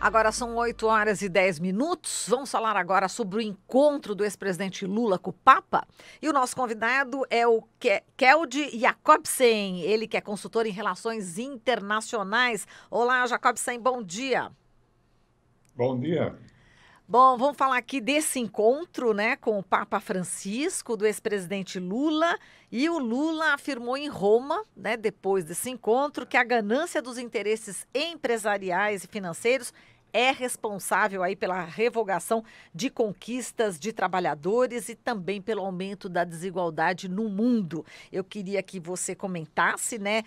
Agora são 8h10. Vamos falar agora sobre o encontro do ex-presidente Lula com o Papa. E o nosso convidado é o Kjeld Jacobsen, ele que é consultor em relações internacionais. Olá, Jacobsen, bom dia. Bom dia. Bom, vamos falar aqui desse encontro, né, com o Papa Francisco, do ex-presidente Lula. E o Lula afirmou em Roma, né, depois desse encontro, que a ganância dos interesses empresariais e financeiros é responsável aí pela revogação de conquistas de trabalhadores e também pelo aumento da desigualdade no mundo. Eu queria que você comentasse, né,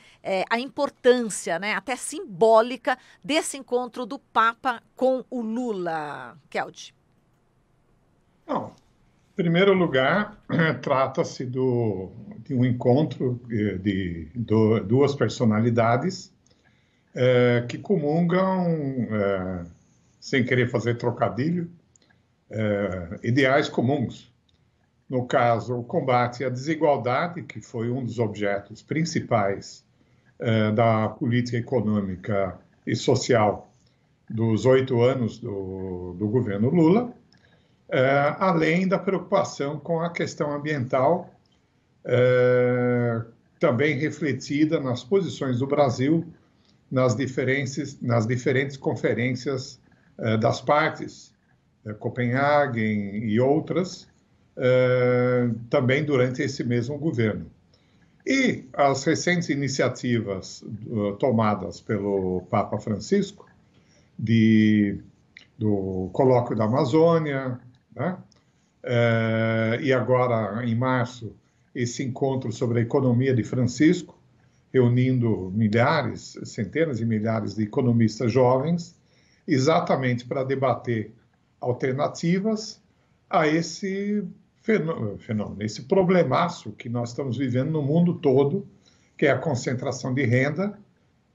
a importância, né, até simbólica desse encontro do Papa com o Lula, Kjeld. Bom, em primeiro lugar, trata-se de um encontro de duas personalidades que comungam, sem querer fazer trocadilho, ideais comuns. No caso, o combate à desigualdade, que foi um dos objetos principais da política econômica e social dos 8 anos do governo Lula, além da preocupação com a questão ambiental, também refletida nas posições do Brasil nas diferentes conferências das partes, Copenhague e outras, também durante esse mesmo governo. E as recentes iniciativas tomadas pelo Papa Francisco, do Colóquio da Amazônia, né? E agora, em março, esse encontro sobre a economia de Francisco, reunindo centenas de milhares de economistas jovens, exatamente para debater alternativas a esse fenômeno, esse problemaço que nós estamos vivendo no mundo todo, que é a concentração de renda,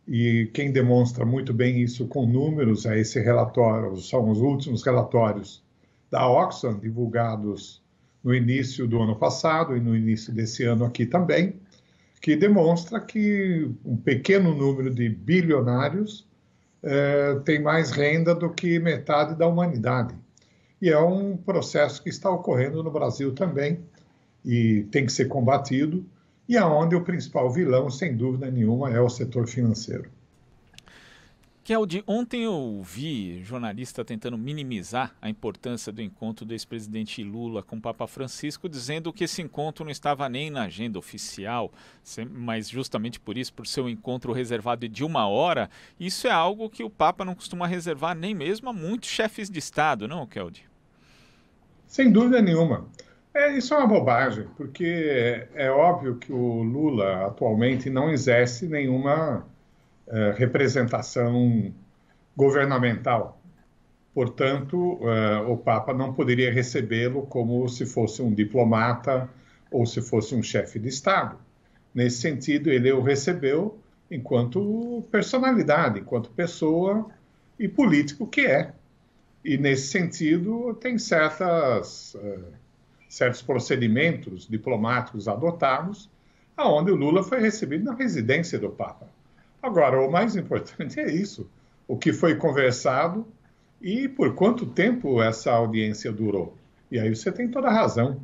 e quem demonstra muito bem isso com números é esse relatório, são os últimos relatórios da Oxfam, divulgados no início do ano passado e no início desse ano aqui também, que demonstra que um pequeno número de bilionários tem mais renda do que metade da humanidade. E é um processo que está ocorrendo no Brasil também e tem que ser combatido, e aonde o principal vilão, sem dúvida nenhuma, é o setor financeiro. Kjeld, ontem eu vi jornalista tentando minimizar a importância do encontro do ex-presidente Lula com o Papa Francisco, dizendo que esse encontro não estava nem na agenda oficial, mas justamente por isso, por ser um encontro reservado de 1 hora, isso é algo que o Papa não costuma reservar nem mesmo a muitos chefes de Estado, não, Kjeld? Sem dúvida nenhuma. Isso é uma bobagem, porque é óbvio que o Lula atualmente não exerce nenhuma representação governamental. Portanto, o Papa não poderia recebê-lo como se fosse um diplomata ou se fosse um chefe de Estado. Nesse sentido, ele o recebeu enquanto personalidade, enquanto pessoa e político que é. E, nesse sentido, tem certos procedimentos diplomáticos adotados, aonde o Lula foi recebido na residência do Papa. Agora, o mais importante é isso, o que foi conversado e por quanto tempo essa audiência durou. E aí você tem toda a razão.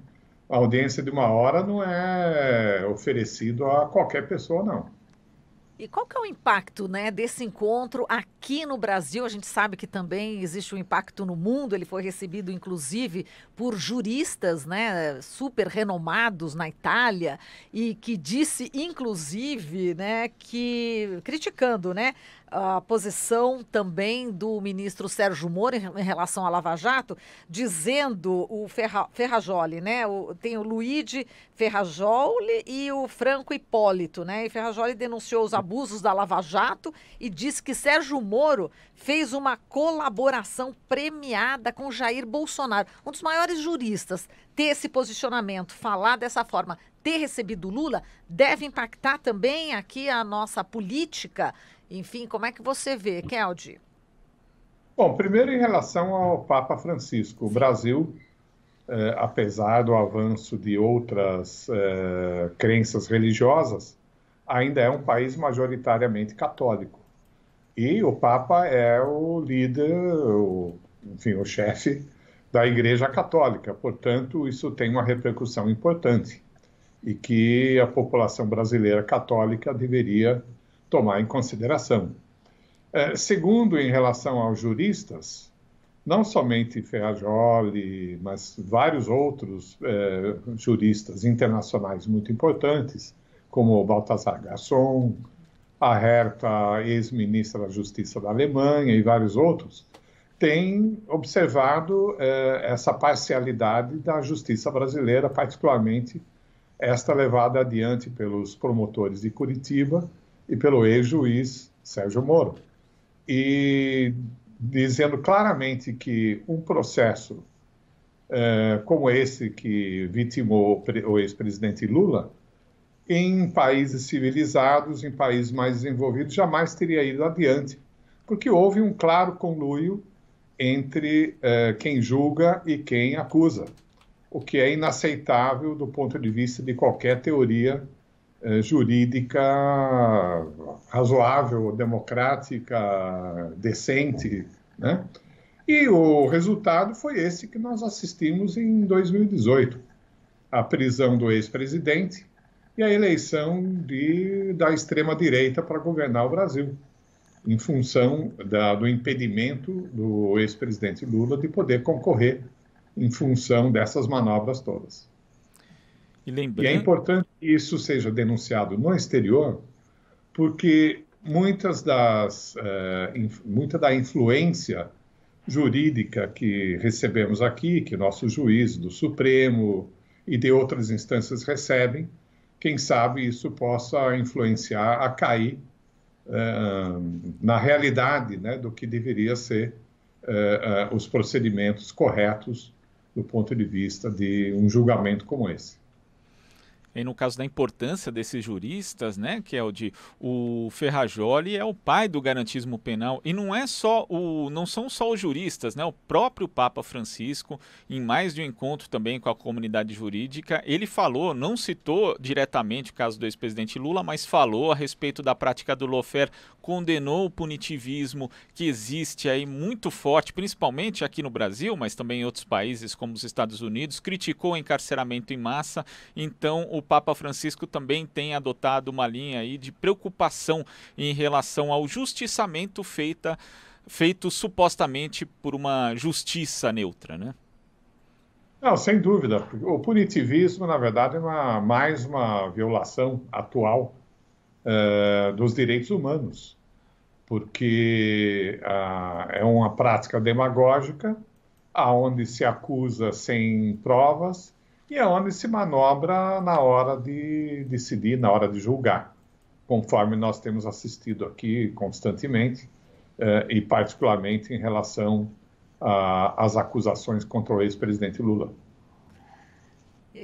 A audiência de 1 hora não é oferecido a qualquer pessoa, não. E qual que é o impacto, né, desse encontro aqui no Brasil? A gente sabe que também existe um impacto no mundo. Ele foi recebido, inclusive, por juristas, né, super renomados na Itália e que disse, inclusive, né, que criticando, né, a posição também do ministro Sérgio Moro em relação à Lava Jato, dizendo o Ferrajoli, né? Tem o Luigi Ferrajoli e o Franco Hipólito, né? E Ferrajoli denunciou os abusos da Lava Jato e disse que Sérgio Moro fez uma colaboração premiada com Jair Bolsonaro. Um dos maiores juristas ter esse posicionamento, falar dessa forma, ter recebido Lula, deve impactar também aqui a nossa política. Enfim, como é que você vê, Kjeld? Bom, primeiro em relação ao Papa Francisco. O Brasil, apesar do avanço de outras crenças religiosas, ainda é um país majoritariamente católico. E o Papa é o líder, enfim, o chefe da Igreja Católica. Portanto, isso tem uma repercussão importante e que a população brasileira católica deveria tomar em consideração. Segundo, em relação aos juristas, não somente Ferrajoli, mas vários outros juristas internacionais muito importantes, como o Balthasar Garçon, a Herta, ex-ministra da Justiça da Alemanha, e vários outros, têm observado essa parcialidade da justiça brasileira, particularmente esta levada adiante pelos promotores de Curitiba e pelo ex-juiz Sérgio Moro. E dizendo claramente que um processo como esse que vitimou o ex-presidente Lula, em países civilizados, em países mais desenvolvidos, jamais teria ido adiante, porque houve um claro conluio entre quem julga e quem acusa, o que é inaceitável do ponto de vista de qualquer teoria jurídica razoável, democrática, decente, né? E o resultado foi esse que nós assistimos em 2018, a prisão do ex-presidente e a eleição da extrema-direita para governar o Brasil, em função do impedimento do ex-presidente Lula de poder concorrer em função dessas manobras todas. E é importante que isso seja denunciado no exterior, porque muita da influência jurídica que recebemos aqui, que nossos juízes do Supremo e de outras instâncias recebem, quem sabe isso possa influenciar a cair na realidade, né, do que deveria ser os procedimentos corretos do ponto de vista de um julgamento como esse. E no caso da importância desses juristas, né, que é o Ferrajoli é o pai do garantismo penal, e não são só os juristas, né, o próprio Papa Francisco, em mais de um encontro também com a comunidade jurídica, ele falou, não citou diretamente o caso do ex-presidente Lula, mas falou a respeito da prática do lawfare, condenou o punitivismo que existe aí muito forte, principalmente aqui no Brasil, mas também em outros países como os Estados Unidos, criticou o encarceramento em massa. Então o Papa Francisco também tem adotado uma linha aí de preocupação em relação ao justiçamento feito supostamente por uma justiça neutra, né? Não, sem dúvida. O punitivismo, na verdade, é mais uma violação atual dos direitos humanos, porque é uma prática demagógica, aonde se acusa sem provas e aonde se manobra na hora de decidir, na hora de julgar, conforme nós temos assistido aqui constantemente, e particularmente em relação às acusações contra o ex-presidente Lula.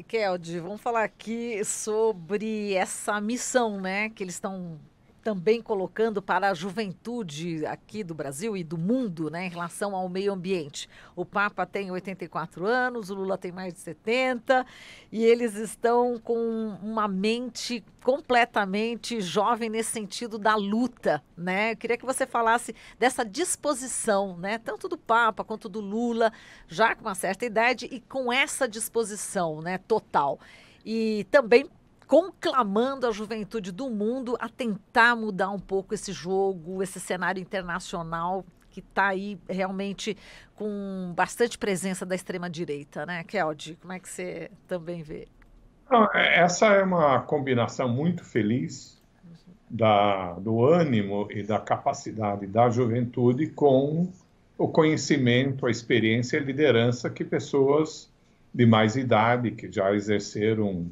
Keldy, vamos falar aqui sobre essa missão, né, que eles estão também colocando para a juventude aqui do Brasil e do mundo, né, em relação ao meio ambiente. O Papa tem 84 anos, o Lula tem mais de 70, e eles estão com uma mente completamente jovem nesse sentido da luta, né? Eu queria que você falasse dessa disposição, né, tanto do Papa quanto do Lula, já com uma certa idade e com essa disposição, né, total. E também conclamando a juventude do mundo a tentar mudar um pouco esse jogo, esse cenário internacional que está aí realmente com bastante presença da extrema-direita, né, Keldy? Como é que você também vê? Essa é uma combinação muito feliz do ânimo e da capacidade da juventude com o conhecimento, a experiência e a liderança que pessoas de mais idade, que já exercitaram,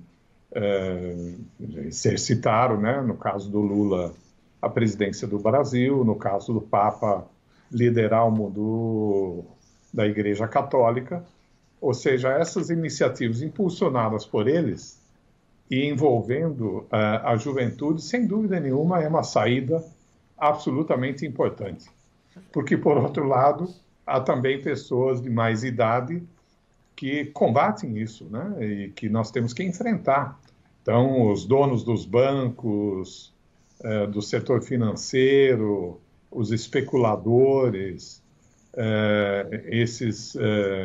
né? No caso do Lula, a presidência do Brasil, no caso do Papa, liderar da Igreja Católica, ou seja, essas iniciativas impulsionadas por eles e envolvendo a juventude, sem dúvida nenhuma, é uma saída absolutamente importante. Porque, por outro lado, há também pessoas de mais idade que combatem isso, né? E que nós temos que enfrentar. Então, os donos dos bancos, do setor financeiro, os especuladores, esses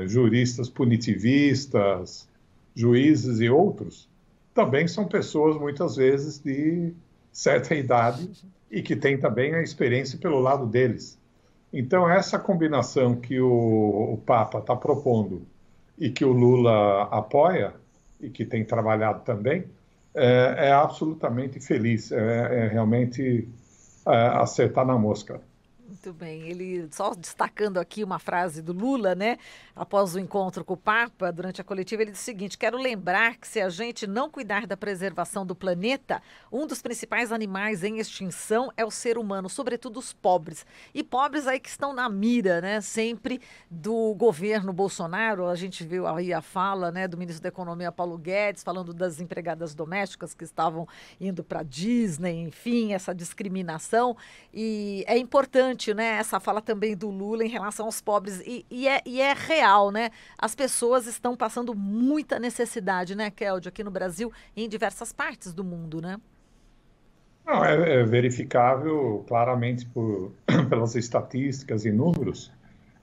juristas punitivistas, juízes e outros, também são pessoas, muitas vezes, de certa idade e que têm também a experiência pelo lado deles. Então, essa combinação que o Papa está propondo e que o Lula apoia, e que tem trabalhado também, é absolutamente feliz, realmente acertar na mosca. Muito bem, ele só destacando aqui uma frase do Lula, né? Após o encontro com o Papa, durante a coletiva, ele disse o seguinte: quero lembrar que se a gente não cuidar da preservação do planeta, um dos principais animais em extinção é o ser humano, sobretudo os pobres. E pobres aí que estão na mira, né? Sempre do governo Bolsonaro. A gente viu aí a fala, né, do ministro da Economia, Paulo Guedes, falando das empregadas domésticas que estavam indo para Disney, enfim, essa discriminação. E é importante, né, essa fala também do Lula em relação aos pobres, e é real, né? As pessoas estão passando muita necessidade, né, Keldio, aqui no Brasil e em diversas partes do mundo, né? Não, é verificável claramente pelas estatísticas e números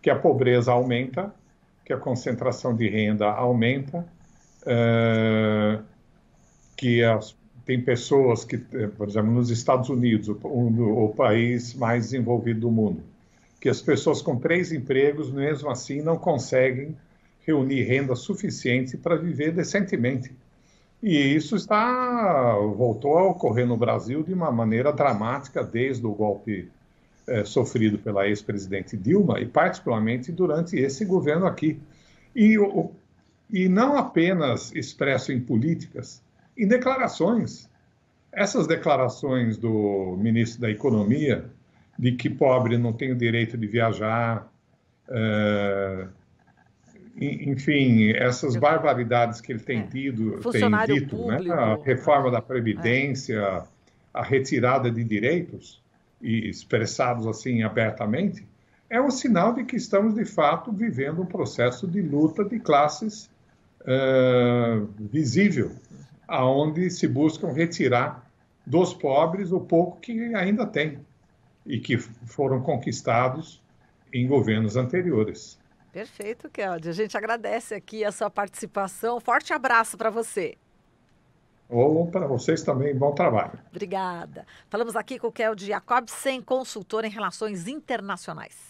que a pobreza aumenta, que a concentração de renda aumenta, que tem pessoas que, por exemplo, nos Estados Unidos, o país mais desenvolvido do mundo, que as pessoas com 3 empregos, mesmo assim, não conseguem reunir renda suficiente para viver decentemente. E isso voltou a ocorrer no Brasil de uma maneira dramática desde o golpe sofrido pela ex-presidente Dilma e particularmente durante esse governo aqui. E não apenas expresso em políticas, em declarações. Essas declarações do ministro da Economia, de que pobre não tem o direito de viajar, enfim, essas barbaridades que ele tem dito, né? A reforma da Previdência, a retirada de direitos, e expressados assim abertamente, é um sinal de que estamos, de fato, vivendo um processo de luta de classes visível, aonde se buscam retirar dos pobres o pouco que ainda tem e que foram conquistados em governos anteriores. Perfeito, Keldio. A gente agradece aqui a sua participação. Forte abraço para você. Ou para vocês também, bom trabalho. Obrigada. Falamos aqui com o Keldio Jacobsen, consultor em relações internacionais.